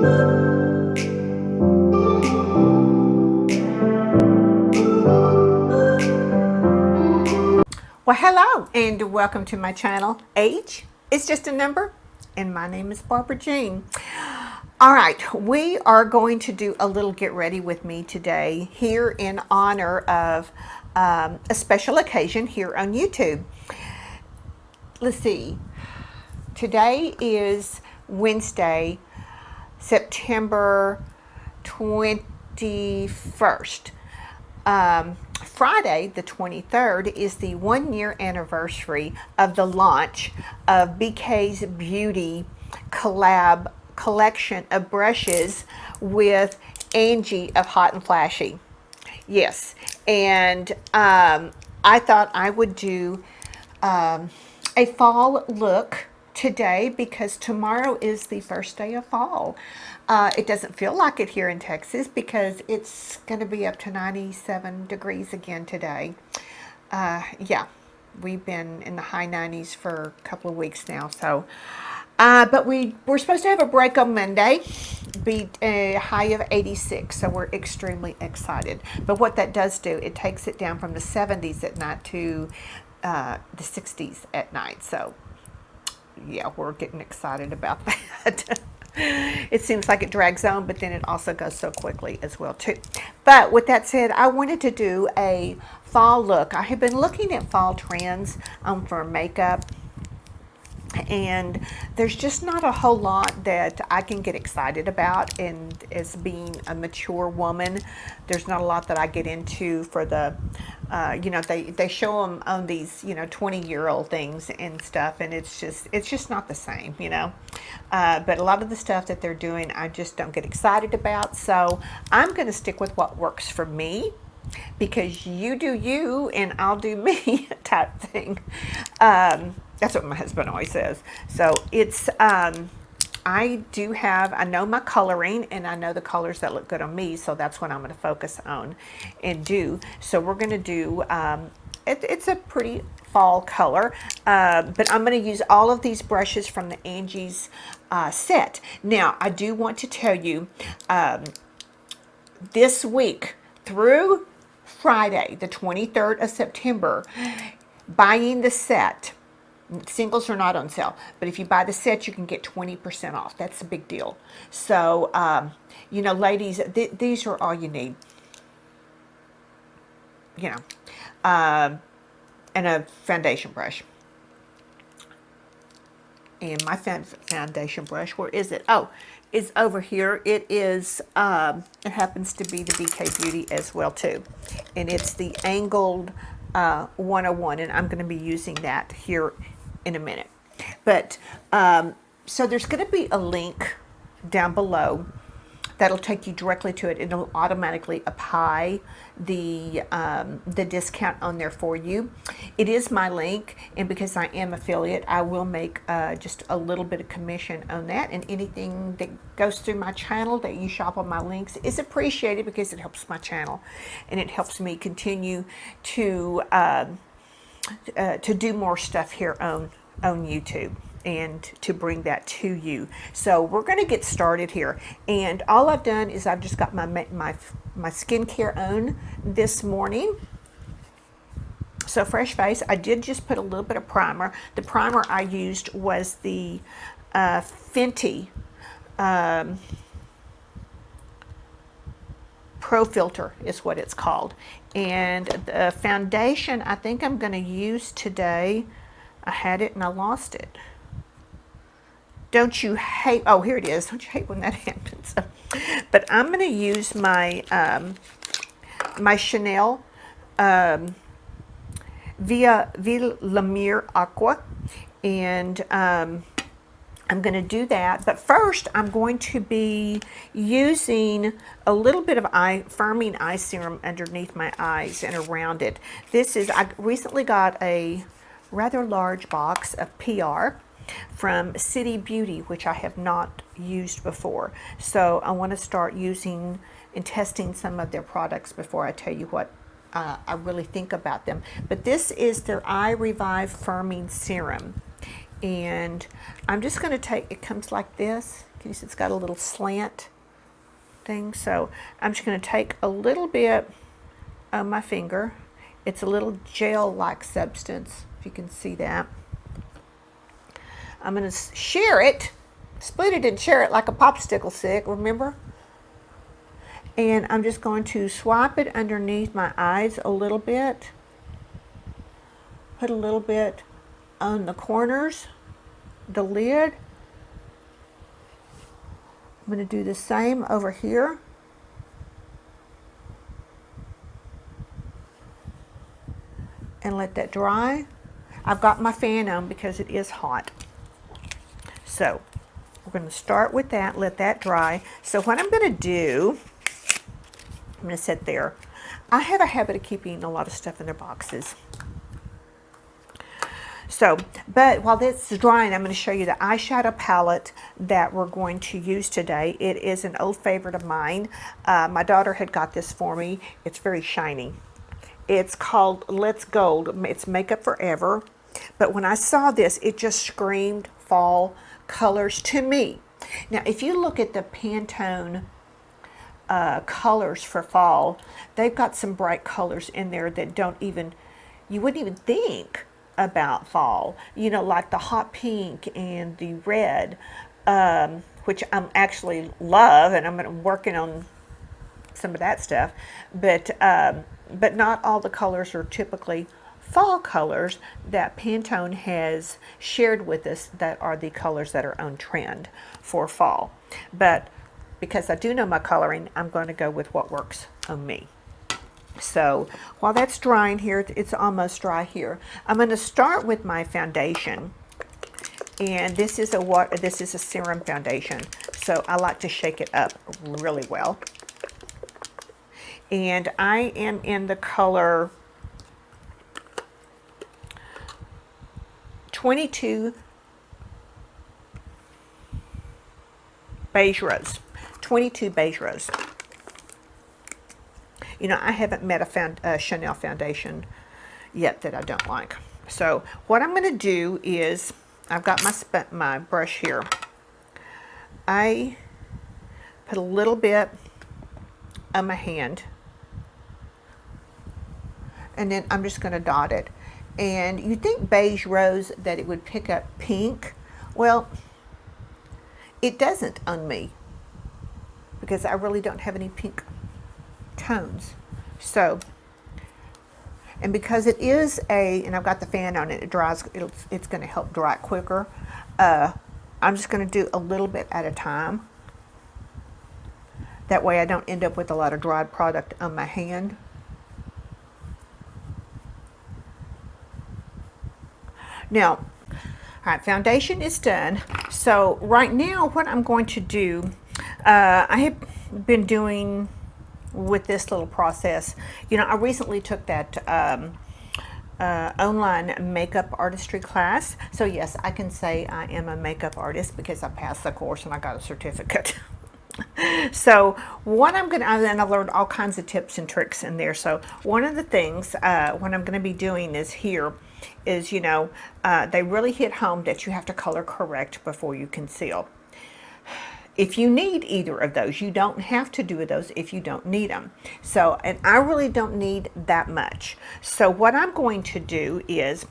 Well, hello and welcome to my channel. Age is just a number, and my name is Barbara Jean. All right, we are going to do a little get ready with me today here in honor of a special occasion here on YouTube. Let's see, today is Wednesday, September 21st. Friday the 23rd is the 1-year anniversary of the launch of BKBUDDY collab collection of brushes with Angie of Hot and Flashy. Yes, and I thought I would do a fall look today because tomorrow is the first day of fall. It doesn't feel like it here in Texas because it's going to be up to 97 degrees again today. Yeah, we've been in the high 90s for a couple of weeks now. So, but we're supposed to have a break on Monday, be a high of 86. So we're extremely excited. But what that does do, it takes it down from the 70s at night to the 60s at night. So yeah, we're getting excited about that. It seems like it drags on, but then it also goes so quickly as well too. But with that said, I wanted to do a fall look. I have been looking at fall trends for makeup, and there's just not a whole lot that I can get excited about. And as being a mature woman, there's not a lot that I get into for the, you know, they show them on these, you know, 20-year-old things and stuff, and it's just not the same, you know. But a lot of the stuff that they're doing, I just don't get excited about. So I'm going to stick with what works for me, because you do you and I'll do me type thing. That's what my husband always says. So it's, I know my coloring and I know the colors that look good on me. So that's what I'm going to focus on and do. So we're going to do, it's a pretty fall color, but I'm going to use all of these brushes from the Angie's set. Now, I do want to tell you, this week through Friday, the 23rd of September, buying the set, singles are not on sale, but if you buy the set, you can get 20% off. That's a big deal. So, you know, ladies, these are all you need. You know, and a foundation brush. And my foundation brush, where is it? Oh, it's over here. It is, it happens to be the BKBUDDY as well too. And it's the angled 101, and I'm going to be using that here in a minute. But so there's going to be a link down below that'll take you directly to it. It'll automatically apply the discount on there for you. It is my link, and because I am affiliate, I will make just a little bit of commission on that, and anything that goes through my channel that you shop on my links is appreciated because it helps my channel and it helps me continue to do more stuff here on YouTube and to bring that to you. So we're going to get started here, and all I've done is I've just got my skincare on this morning. So fresh face, I did just put a little bit of primer. The primer I used was the Fenty Pro Filter is what it's called. And the foundation I think I'm going to use today, I had it and I lost it. Don't you hate, oh, here it is. Don't you hate when that happens? But I'm going to use my my Chanel Via Lumiere Aqua, and I'm going to do that. But first, I'm going to be using a little bit of firming eye serum underneath my eyes and around it. This is, I recently got a rather large box of PR from City Beauty, which I have not used before. So I want to start using and testing some of their products before I tell you what I really think about them. But this is their Eye Revive Firming Serum. And I'm just going to take, it comes like this. Can you see it's got a little slant thing? So I'm just going to take a little bit on my finger. It's a little gel-like substance, if you can see that. I'm going to share it, split it and share it like a popsicle stick, remember? And I'm just going to swipe it underneath my eyes a little bit. Put a little bit on the corners, the lid. I'm going to do the same over here. And let that dry. I've got my fan on because it is hot. So we're going to start with that, let that dry. So what I'm going to do, I'm going to sit there. I have a habit of keeping a lot of stuff in their boxes. So, but while this is drying, I'm going to show you the eyeshadow palette that we're going to use today. It is an old favorite of mine. My daughter had got this for me. It's very shiny. It's called Let's Gold. It's Makeup Forever. But when I saw this, it just screamed fall colors to me. Now, if you look at the Pantone colors for fall, they've got some bright colors in there that don't even, you wouldn't even think about fall, you know, like the hot pink and the red, which I'm actually love, and I'm working on some of that stuff, but not all the colors are typically fall colors that Pantone has shared with us that are the colors that are on trend for fall. But because I do know my coloring, I'm going to go with what works on me. So while that's drying here, it's almost dry here. I'm going to start with my foundation, and this is a Serum foundation. So I like to shake it up really well. And I am in the color 22 Beige Rose. 22 Beige Rose. You know, I haven't met a Chanel foundation yet that I don't like. So what I'm going to do is, I've got my brush here. I put a little bit on my hand, and then I'm just going to dot it. And you think Beige Rose that it would pick up pink? Well, it doesn't on me, because I really don't have any pink tones. So, and because it is and I've got the fan on it, it dries, it's going to help dry it quicker. I'm just going to do a little bit at a time. That way I don't end up with a lot of dried product on my hand. Now, all right, foundation is done. So right now what I'm going to do, I have been doing with this little process, you know, I recently took that online makeup artistry class. So yes, I can say I am a makeup artist because I passed the course and I got a certificate. So what I'm going to, and I learned all kinds of tips and tricks in there. So one of the things what I'm going to be doing is you know, they really hit home that you have to color correct before you conceal. If you need either of those, you don't have to do those if you don't need them. So, and I really don't need that much. So what I'm going to do is,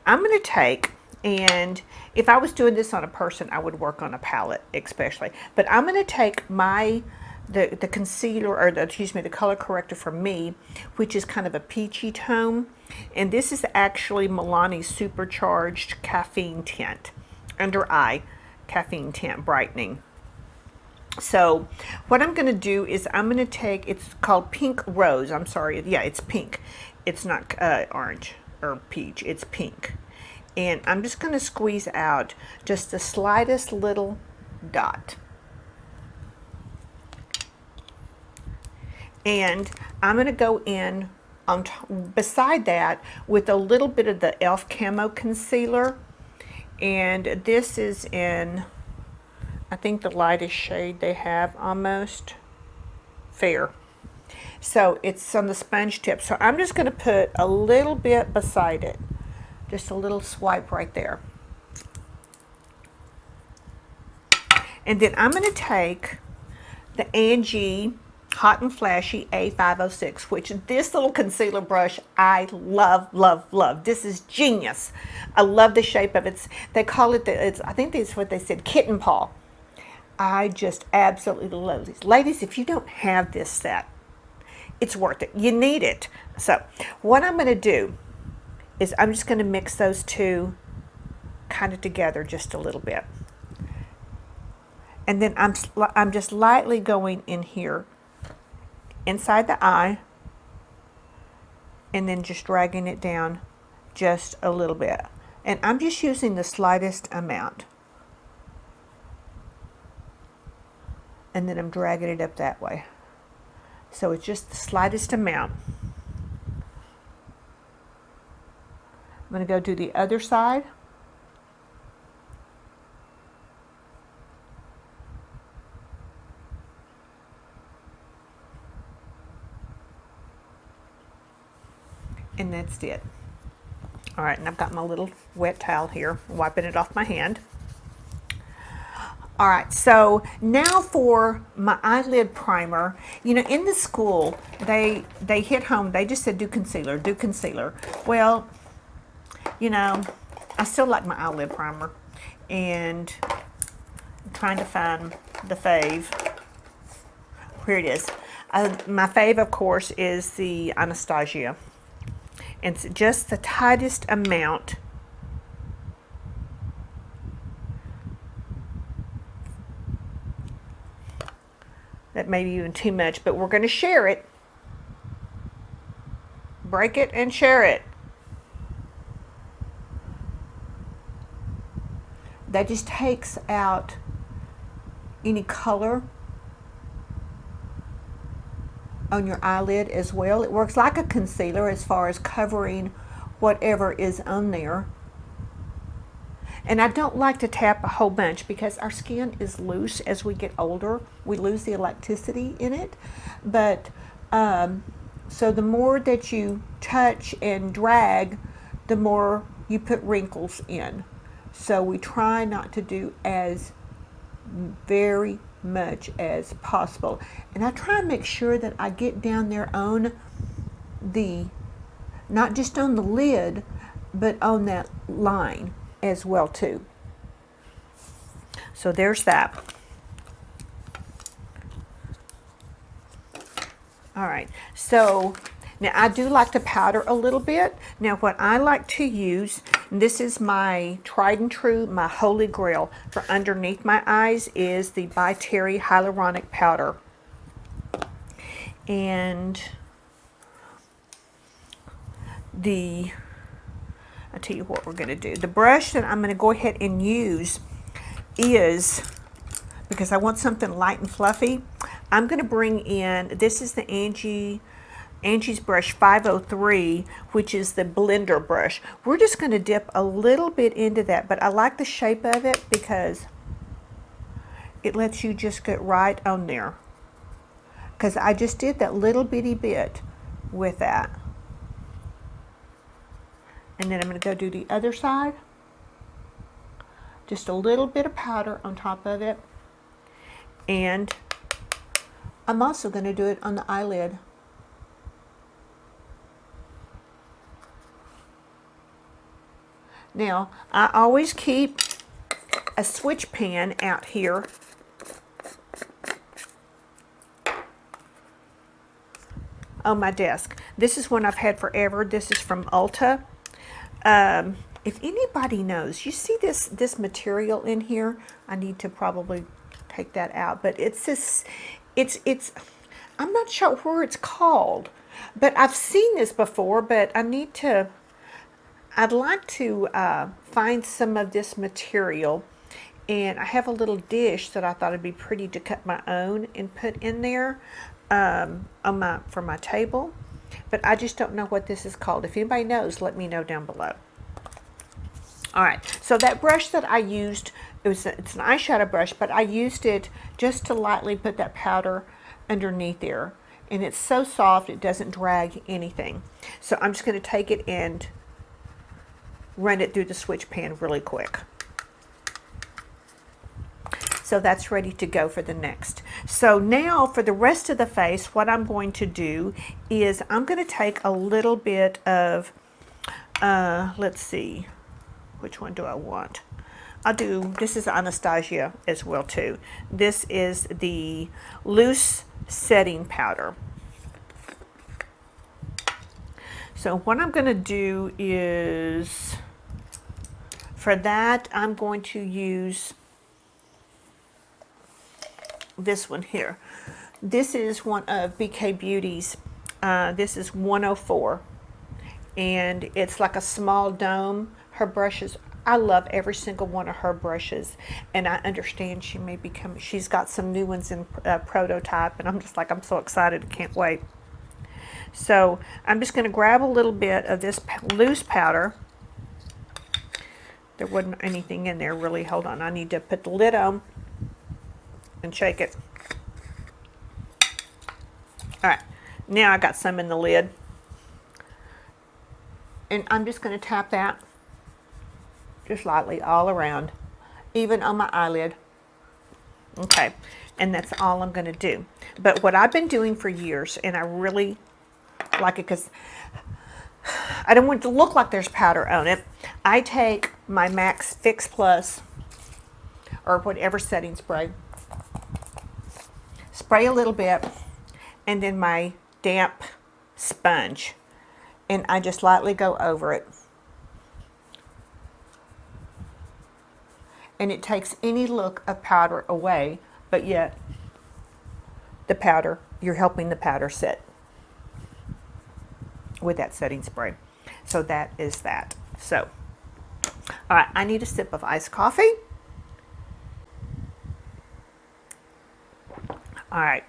I'm going to take, and if I was doing this on a person, I would work on a palette especially. But I'm going to take the concealer, or the color corrector for me, which is kind of a peachy tone. And this is actually Milani's Supercharged Caffeine Tint, Under Eye Caffeine Tint Brightening. So what I'm going to do is I'm going to take, it's called Pink Rose. I'm sorry. Yeah, it's pink. It's not orange or peach. It's pink. And I'm just going to squeeze out just the slightest little dot. And I'm going to go in on beside that with a little bit of the e.l.f. Camo Concealer. And this is in, I think, the lightest shade they have, almost fair. So it's on the sponge tip. So I'm just going to put a little bit beside it. Just a little swipe right there. And then I'm going to take the Angie Hot and Flashy A506, which this little concealer brush I love, love, love. This is genius. I love the shape of it. They call it, I think that's what they said, kitten paw. I just absolutely love these. Ladies, if you don't have this set, it's worth it. You need it. So what I'm going to do is I'm just going to mix those two kind of together just a little bit. And then I'm just lightly going in here inside the eye and then just dragging it down just a little bit. And I'm just using the slightest amount. And then I'm dragging it up that way. So it's just the slightest amount. I'm going to go do the other side. And that's it. All right, and I've got my little wet towel here, wiping it off my hand. All right, so now for my eyelid primer. You know, in the school, they hit home, they just said do concealer, do concealer. Well, you know, I still like my eyelid primer, and I'm trying to find the fave. Here it is. My fave, of course, is the Anastasia. It's just the tightest amount. That may be even too much, but we're going to share it. Break it and share it. That just takes out any color on your eyelid as well. It works like a concealer as far as covering whatever is on there. And I don't like to tap a whole bunch because our skin is loose as we get older. We lose the elasticity in it. But so the more that you touch and drag, the more you put wrinkles in. So we try not to do as very much as possible. And I try and make sure that I get down there on the, not just on the lid, but on that line as well too. So there's that. All right, so now I do like to powder a little bit. Now what I like to use, and this is my tried and true, my holy grail for underneath my eyes, is the By Terry Hyaluronic Powder. And I'll tell you what we're going to do. The brush that I'm going to go ahead and use is, because I want something light and fluffy, I'm going to bring in, this is the Angie's brush 503, which is the blender brush. We're just going to dip a little bit into that, but I like the shape of it because it lets you just get right on there. Because I just did that little bitty bit with that. And then I'm going to go do the other side. Just a little bit of powder on top of it. And I'm also going to do it on the eyelid. Now, I always keep a switch pan out here. On my desk. This is one I've had forever. This is from Ulta. If anybody knows, you see this material in here, I need to probably take that out, but it's this, it's, I'm not sure where it's called, but I've seen this before, but I'd like to find some of this material, and I have a little dish that I thought it'd be pretty to cut my own and put in there for my table, but I just don't know what this is called. If anybody knows, let me know down below. All right, so that brush that I used, it's an eyeshadow brush, but I used it just to lightly put that powder underneath there, and it's so soft it doesn't drag anything. So I'm just going to take it and run it through the switch pan really quick. So that's ready to go for the next. So now for the rest of the face, what I'm going to do is I'm going to take a little bit of, let's see, which one do I want? This is Anastasia as well too. This is the loose setting powder. So what I'm going to do is, for that, I'm going to use this one here. This is one of BK Beauty's. This is 104. And it's like a small dome. Her brushes, I love every single one of her brushes. And I understand she may be coming, she's got some new ones in prototype. And I'm just like, I'm so excited, I can't wait. So I'm just going to grab a little bit of this loose powder. There wasn't anything in there really. Hold on, I need to put the lid on and shake it. All right, now I got some in the lid. And I'm just going to tap that just lightly all around, even on my eyelid. Okay, and that's all I'm going to do. But what I've been doing for years, and I really like it because I don't want it to look like there's powder on it. I take my Max Fix Plus or whatever setting spray, spray a little bit, and then my damp sponge, and I just lightly go over it. And it takes any look of powder away, but yet the powder, you're helping the powder set with that setting spray. So that is that. So, all right, I need a sip of iced coffee. All right,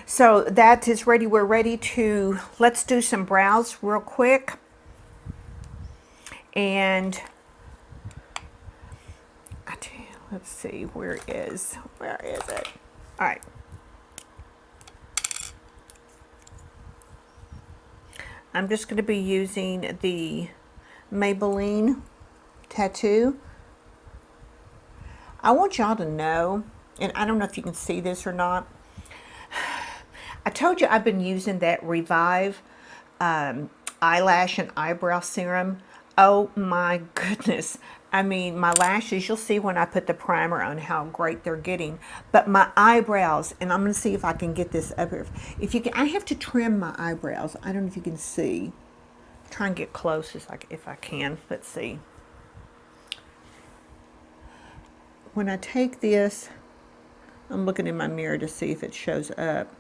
so that is ready. We're ready to, let's do some brows real quick. And let's see, where is it? All right. I'm just going to be using the Maybelline Tattoo. I want y'all to know, and I don't know if you can see this or not. I told you I've been using that REVIV eyelash and eyebrow serum. Oh my goodness. I mean, my lashes, you'll see when I put the primer on how great they're getting. But my eyebrows, and I'm going to see if I can get this up here. If you can, I have to trim my eyebrows. I don't know if you can see. Try and get close if I can. Let's see. When I take this, I'm looking in my mirror to see if it shows up.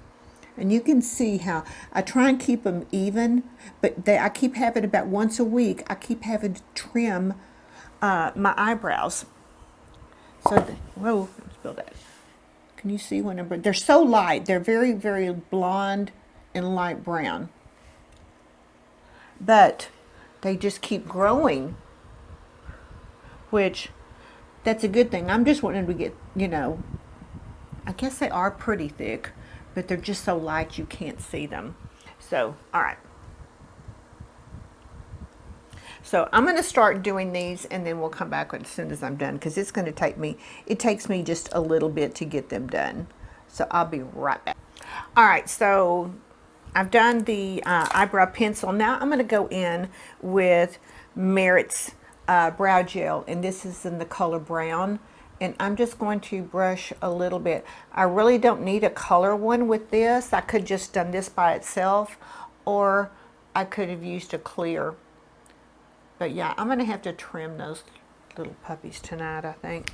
And you can see how I try and keep them even, but I keep having about once a week, I keep having to trim my eyebrows. So, whoa, let's build that. Can you see when they're so light? They're very, very blonde and light brown. But they just keep growing, which that's a good thing. I'm just wanting to get, you know, I guess they are pretty thick, but they're just so light you can't see them. So, all right. So I'm going to start doing these, and then we'll come back as soon as I'm done, because it's going to take me, it takes me just a little bit to get them done. So I'll be right back. All right, so I've done the eyebrow pencil. Now I'm going to go in with Merit's brow gel, and this is in the color brown. And I'm just going to brush a little bit. I really don't need a color one with this. I could just done this by itself, or I could have used a clear. But yeah, I'm going to have to trim those little puppies tonight, I think.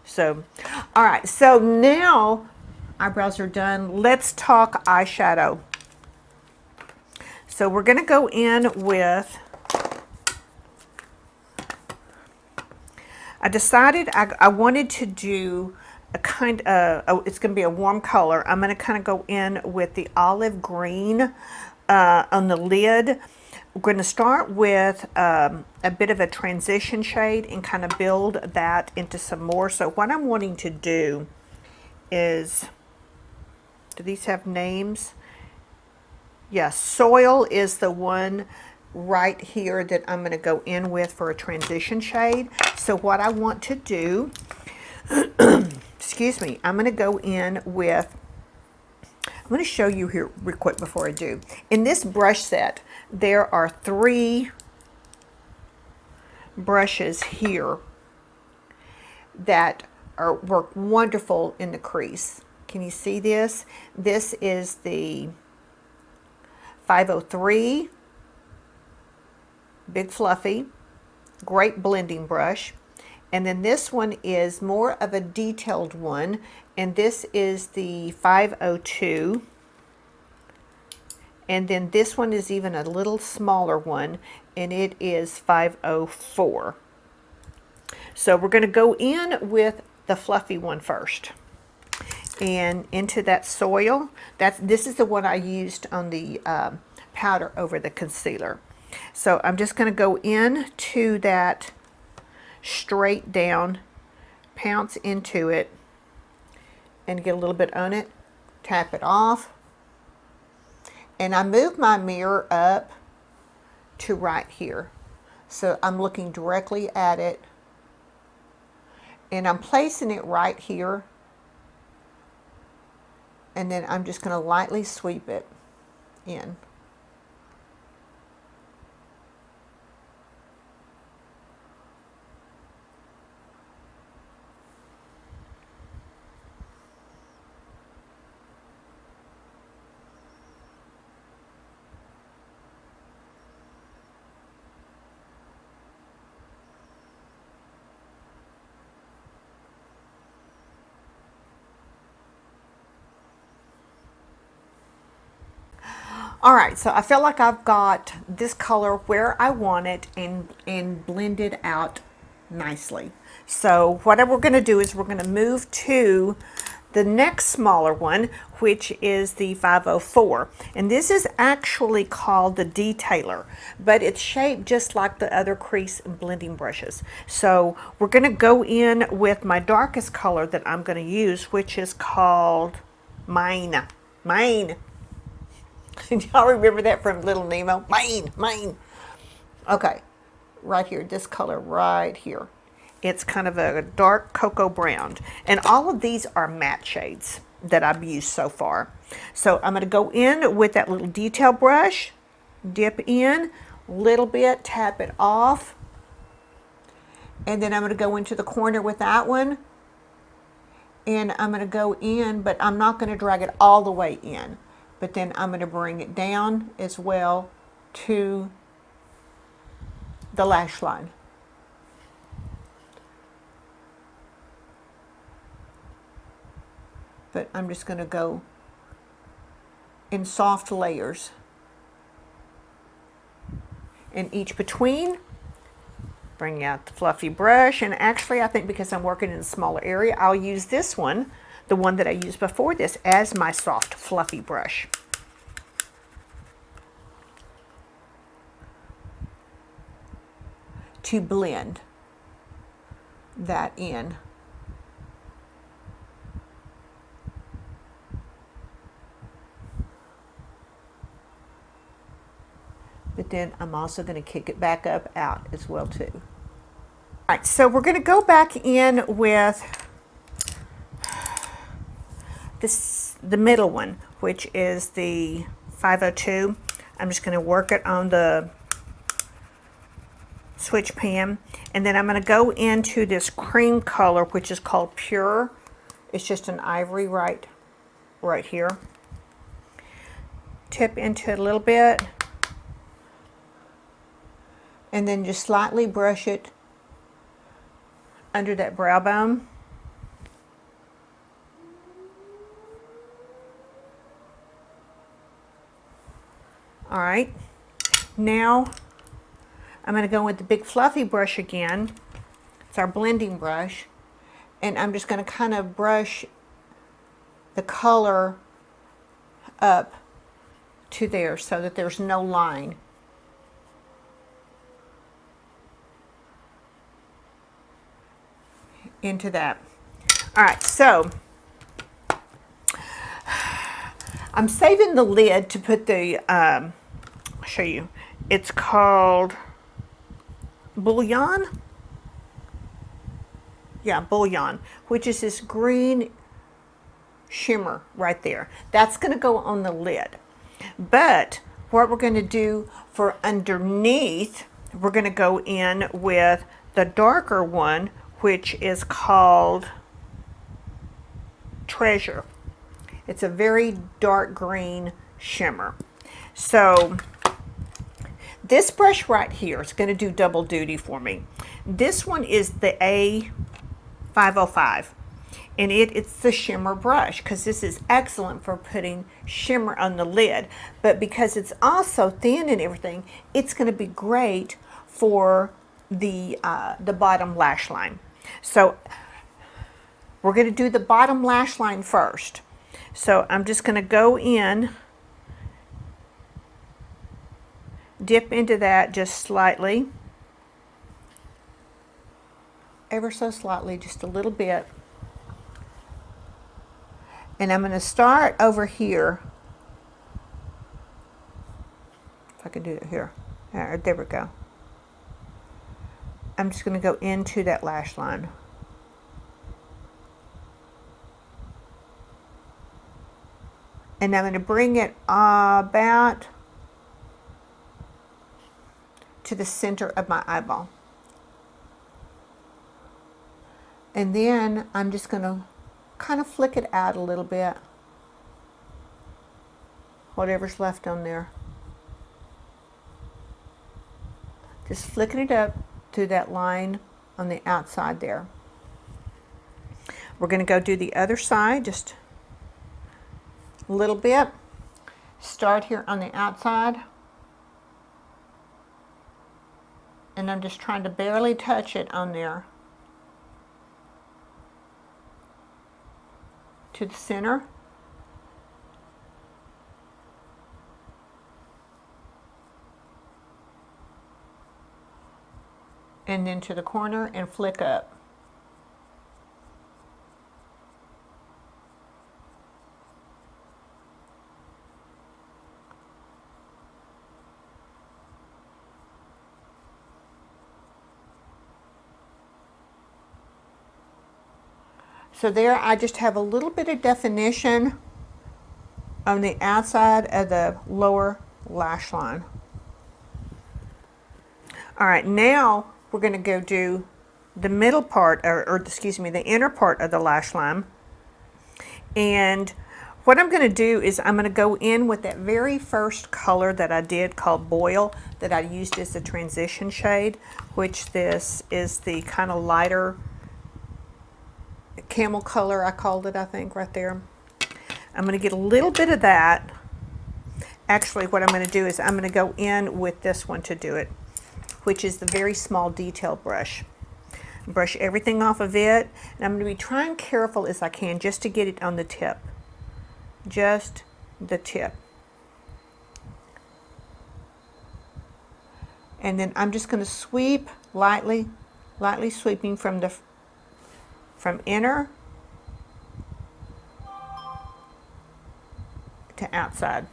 So, all right. So now eyebrows are done. Let's talk eyeshadow. So we're going to go in with, I decided I wanted to do a kind of, it's going to be a warm color. I'm going to kind of go in with the olive green on the lid. We're going to start with a bit of a transition shade and kind of build that into some more. So what I'm wanting to do is, do these have names? Yes, Soil is the one right here that I'm going to go in with for a transition shade. So what I want to do excuse me, I'm going to go in with, I'm going to show you here real quick before I do. In this brush set, there are 3 brushes here that work wonderful in the crease. Can you see this? This is the 503 Big Fluffy, great blending brush. And then this one is more of a detailed one, and this is the 502. And then this one is even a little smaller one, and it is 504. So we're going to go in with the fluffy one first. And into that soil, this is the one I used on the powder over the concealer. So I'm just going to go in to that straight down, pounce into it, and get a little bit on it, tap it off. And I move my mirror up to right here. So I'm looking directly at it, and I'm placing it right here. And then I'm just going to lightly sweep it in. All right, so I feel like I've got this color where I want it and blended out nicely. So what we're going to do is we're going to move to the next smaller one, which is the 504. And this is actually called the Detailer, but it's shaped just like the other crease and blending brushes. So we're going to go in with my darkest color that I'm going to use, which is called Mine. Y'all remember that from Little Nemo? Mine. Okay, right here, this color right here. It's kind of a dark cocoa brown. And all of these are matte shades that I've used so far. So I'm going to go in with that little detail brush, dip in a little bit, tap it off. And then I'm going to go into the corner with that one. And I'm going to go in, but I'm not going to drag it all the way in. But then I'm going to bring it down as well to the lash line. But I'm just going to go in soft layers. And each between, bring out the fluffy brush. And actually, I think because I'm working in a smaller area, I'll use this one, the one that I used before this, as my soft fluffy brush. To blend that in. But then I'm also going to kick it back up out as well too. All right, so we're going to go back in with the middle one, which is the 502. I'm just going to work it on the switch pan, and then I'm going to go into this cream color, which is called Pure. It's just an ivory right here. Tip into it a little bit, and then just slightly brush it under that brow bone. All right, now I'm going to go with the big fluffy brush again. It's our blending brush. And I'm just going to kind of brush the color up to there so that there's no line. Into that. All right, so I'm saving the lid to put the, I'll show you. It's called Bouillon. Bouillon, which is this green shimmer right there. That's going to go on the lid. But what we're going to do for underneath, we're going to go in with the darker one, which is called Treasure. It's a very dark green shimmer. So this brush right here is going to do double duty for me. This one is the A505, and it's the shimmer brush, because this is excellent for putting shimmer on the lid. But because it's also thin and everything, it's going to be great for the bottom lash line. So we're going to do the bottom lash line first. So I'm just going to go in, dip into that just slightly, ever so slightly, just a little bit. And I'm going to start over here. If I can do it here. There we go. I'm just going to go into that lash line. And I'm going to bring it about to the center of my eyeball. And then I'm just going to kind of flick it out a little bit. Whatever's left on there. Just flicking it up to that line on the outside there. We're going to go do the other side, just a little bit. Start here on the outside. And I'm just trying to barely touch it on there to the center. And then to the corner and flick up. So there I just have a little bit of definition on the outside of the lower lash line. All right, now we're going to go do the middle part, or excuse me, the inner part of the lash line. And what I'm going to do is I'm going to go in with that very first color that I did called Boil, that I used as the transition shade, which this is the kind of lighter camel color, I called it, I think, right there. I'm going to get a little bit of that. Actually, what I'm going to do is I'm going to go in with this one to do it, which is the very small detail brush. Brush everything off of it, and I'm going to be trying careful as I can just to get it on the tip. Just the tip. And then I'm just going to sweep lightly sweeping from inner to outside.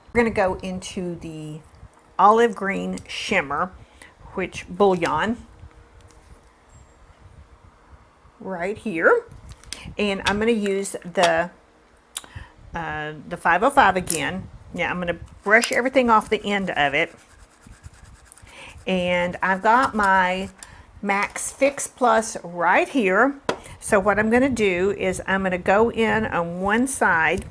We're going to go into the olive green shimmer, which Bouillon, right here. And I'm going to use the 505 again. Now I'm going to brush everything off the end of it. And I've got my Max Fix Plus right here. So what I'm going to do is I'm going to go in on one side,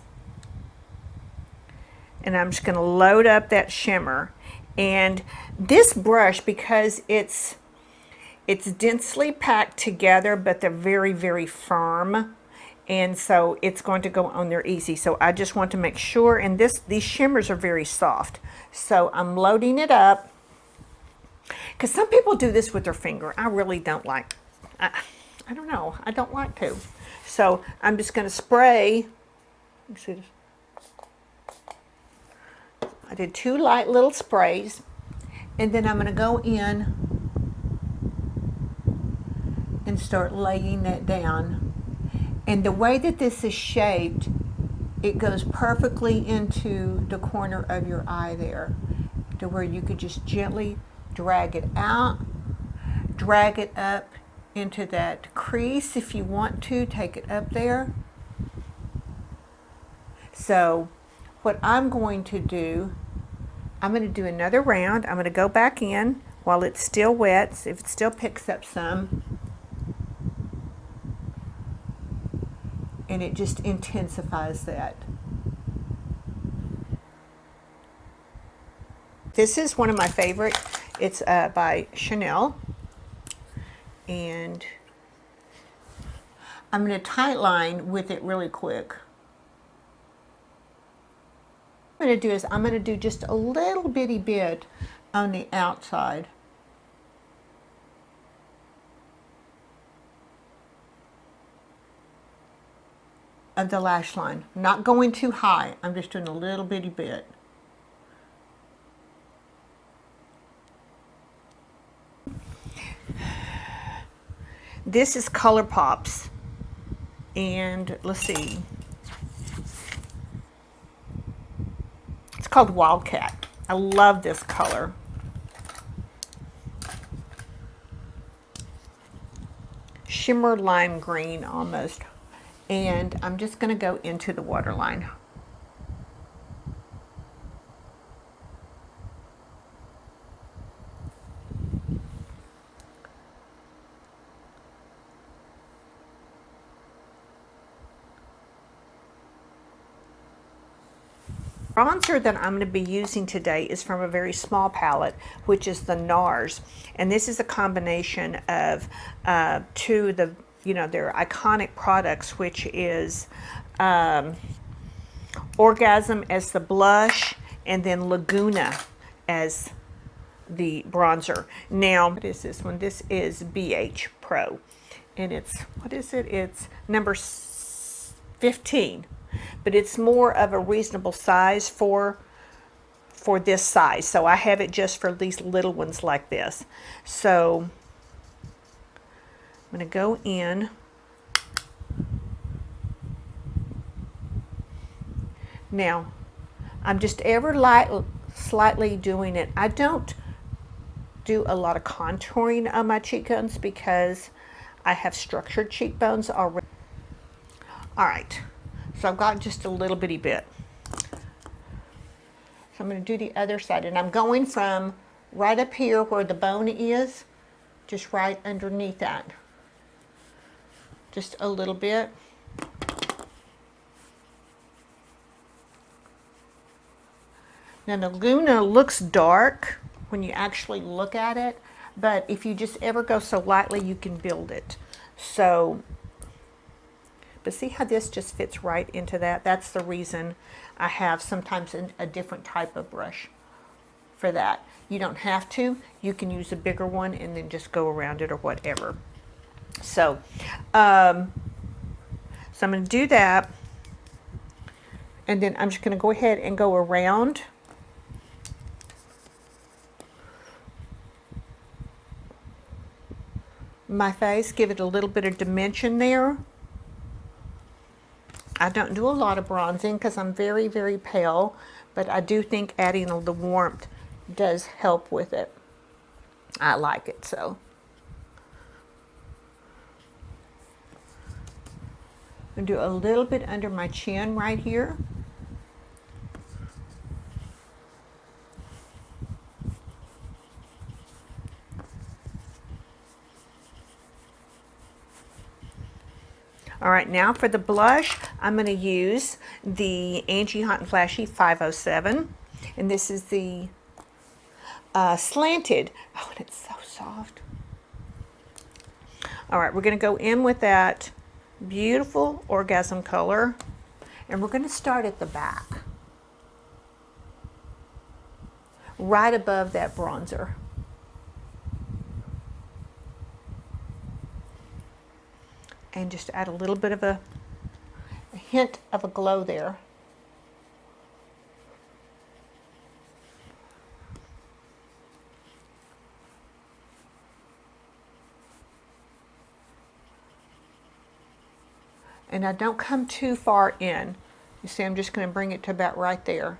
and I'm just going to load up that shimmer. And this brush, because it's densely packed together, but they're very, very firm, and so it's going to go on there easy. So I just want to make sure, and these shimmers are very soft. So I'm loading it up, because some people do this with their finger. I really don't like, I don't know, I don't like to. So I'm just going to spray. Let me see this. I did 2 light little sprays, and then I'm going to go in and start laying that down. And the way that this is shaped, it goes perfectly into the corner of your eye there, to where you could just gently drag it out, drag it up into that crease if you want to. Take it up there. So what I'm going to do, I'm going to do another round. I'm going to go back in while it's still wet, see if it still picks up some. And it just intensifies that. This is one of my favorite. It's by Chanel. And I'm going to tight line with it really quick. What I'm going to do is I'm going to do just a little bitty bit on the outside. Of the lash line. I'm not going too high. I'm just doing a little bitty bit. This is ColourPop's. And let's see. It's called Wildcat. I love this color. Shimmer lime green almost. And I'm just going to go into the waterline. Bronzer that I'm going to be using today is from a very small palette, which is the NARS. And this is a combination of two of the, their iconic products, which is Orgasm as the blush and then Laguna as the bronzer. Now, what is this one? This is BH Pro. And it's, what is it? It's number 15. But it's more of a reasonable size for this size. So I have it just for these little ones like this. So I'm going to go in. Now, I'm just slightly doing it. I don't do a lot of contouring on my cheekbones because I have structured cheekbones already. All right. So I've got just a little bitty bit. So I'm going to do the other side. And I'm going from right up here where the bone is, just right underneath that. Just a little bit. Now the Laguna looks dark when you actually look at it, but if you just ever go so lightly, you can build it. So, but see how this just fits right into that? That's the reason I have sometimes a different type of brush for that. You don't have to. You can use a bigger one and then just go around it or whatever. So, I'm going to do that. And then I'm just going to go ahead and go around. My face, give it a little bit of dimension there. I don't do a lot of bronzing because I'm very, very pale, but I do think adding the warmth does help with it. I like it, so. I'm going to do a little bit under my chin right here. All right, now for the blush, I'm going to use the Angie Hot and Flashy 507. And this is the slanted. Oh, and it's so soft. All right, we're going to go in with that beautiful orgasm color. And we're going to start at the back. Right above that bronzer. And just add a little bit of a hint of a glow there. And I don't come too far in. You see, I'm just going to bring it to about right there.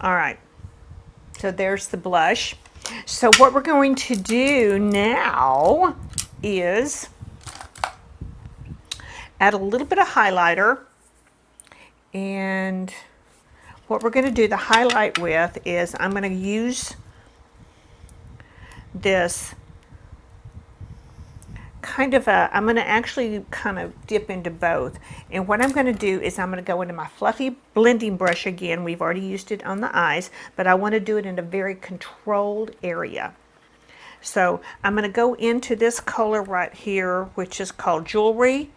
All right, so there's the blush. So what we're going to do now is add a little bit of highlighter, and what we're going to do the highlight with is I'm going to use this kind of a, I'm going to actually kind of dip into both. And what I'm going to do is I'm going to go into my fluffy blending brush again. We've already used it on the eyes, but I want to do it in a very controlled area. So I'm going to go into this color right here, which is called Jewelry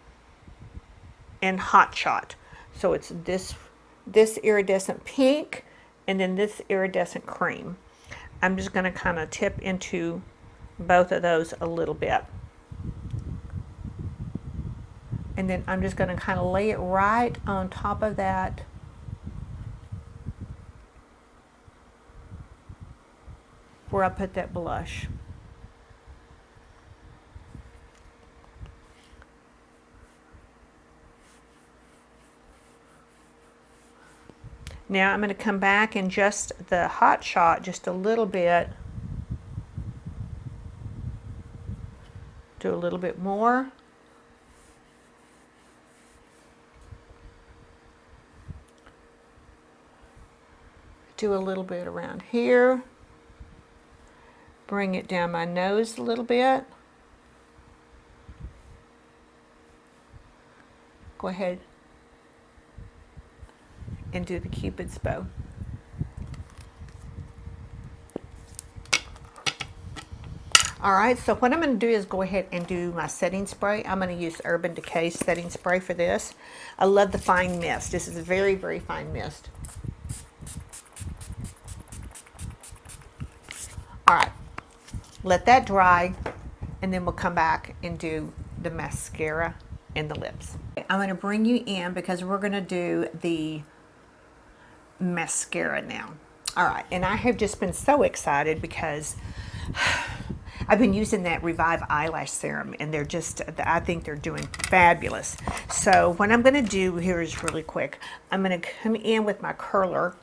and Hot Shot. So it's this iridescent pink and then this iridescent cream. I'm just going to kind of tip into both of those a little bit. And then I'm just going to kind of lay it right on top of that where I put that blush. Now I'm going to come back and just the Hot Shot just a little bit. Do a little bit more. Do a little bit around here. Bring it down my nose a little bit. Go ahead and do the Cupid's bow. All right, so what I'm going to do is go ahead and do my setting spray. I'm going to use Urban Decay setting spray for this. I love the fine mist. This is a very, very fine mist. All right, let that dry, and then we'll come back and do the mascara and the lips. I'm going to bring you in because we're going to do the mascara now. All right, and I have just been so excited because I've been using that REVIV eyelash serum, and they're just, I think they're doing fabulous. So what I'm going to do here is really quick. I'm going to come in with my curler,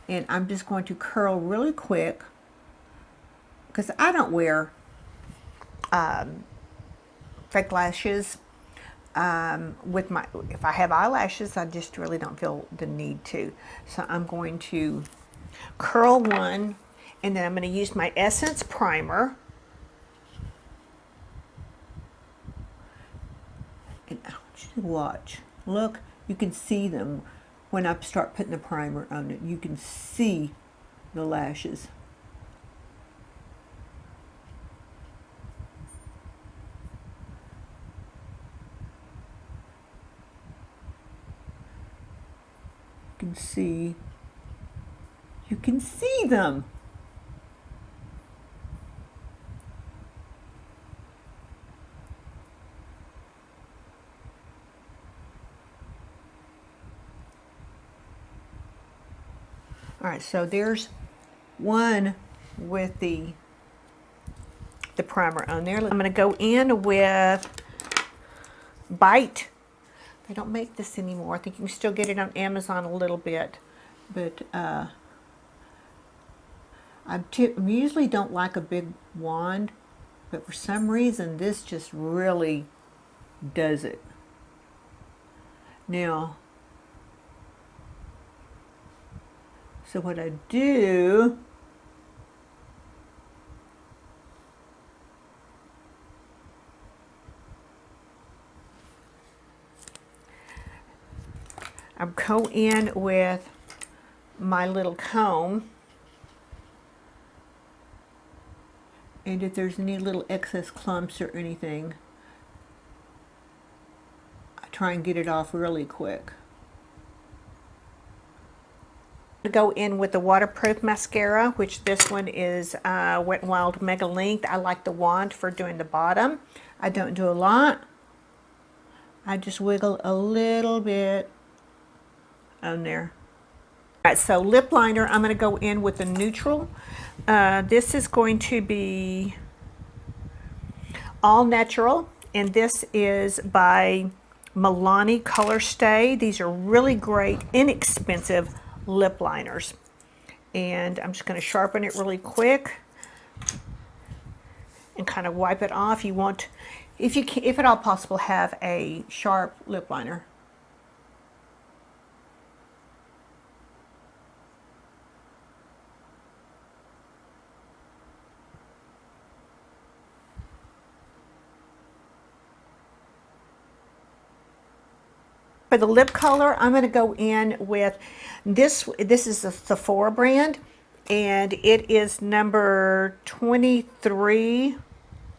and I'm just going to curl really quick because I don't wear fake lashes. With my, if I have eyelashes, I just really don't feel the need to. So I'm going to curl one, and then I'm going to use my Essence Primer. And I want you to watch. Look, you can see them when I start putting the primer on it. You can see the lashes. You can see them. All right, so there's one with the primer on there. I'm going to go in with Bite. They don't make this anymore. I think you can still get it on Amazon a little bit, but I usually don't like a big wand, but for some reason this just really does it. Now, so what I do, I go in with my little comb, and if there's any little excess clumps or anything, I try and get it off really quick. To go in with the waterproof mascara, which this one is Wet n Wild Mega Length. I like the wand for doing the bottom. I don't do a lot. I just wiggle a little bit on there. All right, so lip liner, I'm going to go in with a neutral. This is going to be all natural, and this is by Milani Color Stay. These are really great, inexpensive lip liners, And I'm just going to sharpen it really quick and kind of wipe it off. You want, if you can, if at all possible, have a sharp lip liner. For the lip color, I'm going to go in with this. This is the Sephora brand, and it is number 23,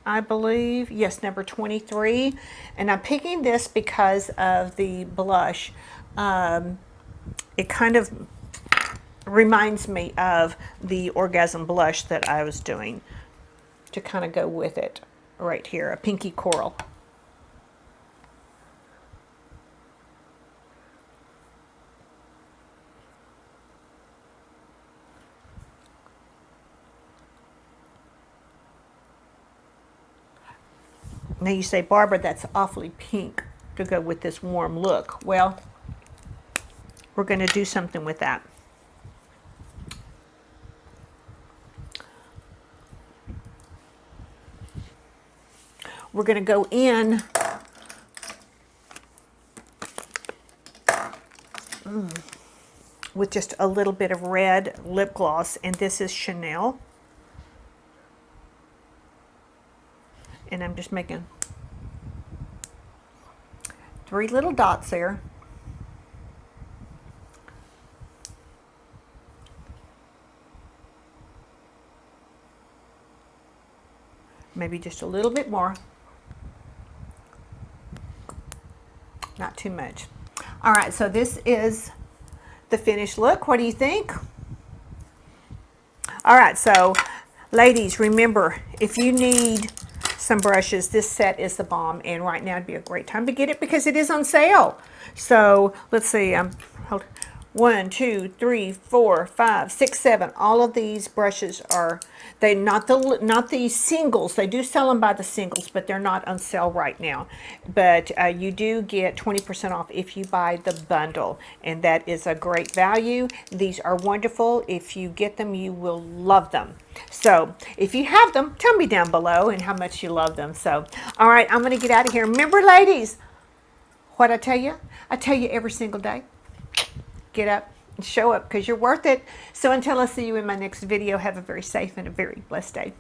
I believe. Yes, number 23. And I'm picking this because of the blush. It kind of reminds me of the Orgasm blush that I was doing to kind of go with it right here, a pinky coral. Now you say, Barbara, that's awfully pink to go with this warm look. Well, we're going to do something with that. We're going to go in with just a little bit of red lip gloss, and this is Chanel. And I'm just making 3 little dots there. Maybe just a little bit more. Not too much. All right, so this is the finished look. What do you think? All right, so ladies, remember, if you need some brushes, this set is the bomb, and right now would be a great time to get it because it is on sale. So let's see, 1, 2, 3, 4, 5, 6, 7. All of these brushes are, they not the singles. They do sell them by the singles, but they're not on sale right now. But you do get 20% off if you buy the bundle, and that is a great value. These are wonderful. If you get them, you will love them. So if you have them, tell me down below and how much you love them. So, all right, I'm going to get out of here. Remember, ladies, what I tell you? I tell you every single day. Get up and show up because you're worth it. So until I see you in my next video, have a very safe and a very blessed day.